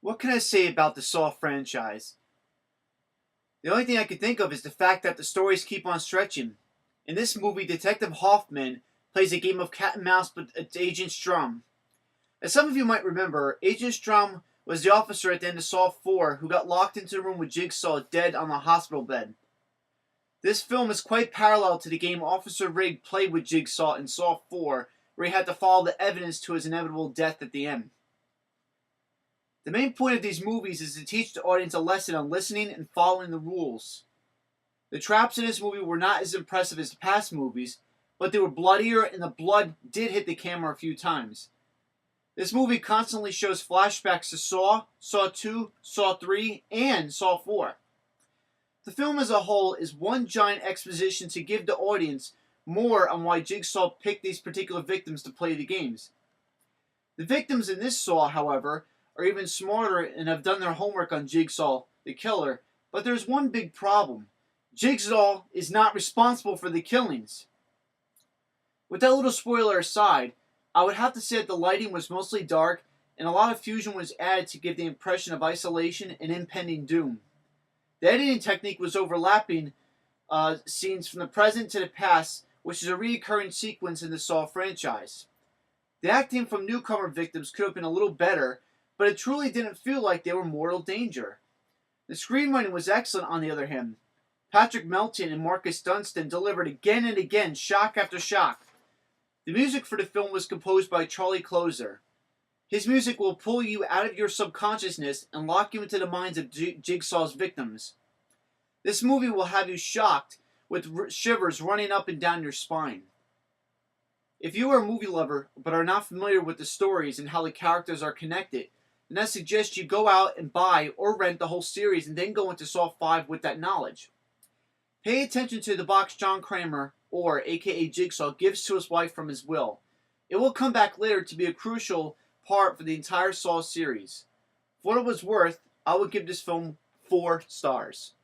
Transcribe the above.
What can I say about the Saw franchise? The only thing I can think of is the fact that the stories keep on stretching. In this movie, Detective Hoffman plays a game of cat and mouse with Agent Strum. As some of you might remember, Agent Strum was the officer at the end of Saw 4 who got locked into the room with Jigsaw dead on the hospital bed. This film is quite parallel to the game Officer Rigg played with Jigsaw in Saw 4, where he had to follow the evidence to his inevitable death at the end. The main point of these movies is to teach the audience a lesson on listening and following the rules. The traps in this movie were not as impressive as the past movies, but they were bloodier and the blood did hit the camera a few times. This movie constantly shows flashbacks to Saw, Saw 2, Saw 3, and Saw 4. The film as a whole is one giant exposition to give the audience more on why Jigsaw picked these particular victims to play the games. The victims in this Saw, however, are even smarter and have done their homework on Jigsaw, the killer, but there's one big problem. Jigsaw is not responsible for the killings. With that little spoiler aside, I would have to say that the lighting was mostly dark and a lot of fusion was added to give the impression of isolation and impending doom. The editing technique was overlapping scenes from the present to the past, which is a recurring sequence in the Saw franchise. The acting from newcomer victims could have been a little better, but it truly didn't feel like they were mortal danger. The screenwriting was excellent on the other hand. Patrick Melton and Marcus Dunstan delivered again and again, shock after shock. The music for the film was composed by Charlie Closer. His music will pull you out of your subconsciousness and lock you into the minds of Jigsaw's victims. This movie will have you shocked with shivers running up and down your spine. If you are a movie lover but are not familiar with the stories and how the characters are connected, then I suggest you go out and buy or rent the whole series and then go into Saw 5 with that knowledge. Pay attention to the box John Kramer, or aka Jigsaw, gives to his wife from his will. It will come back later to be a crucial part for the entire Saw series. For what it was worth, I would give this film 4 stars.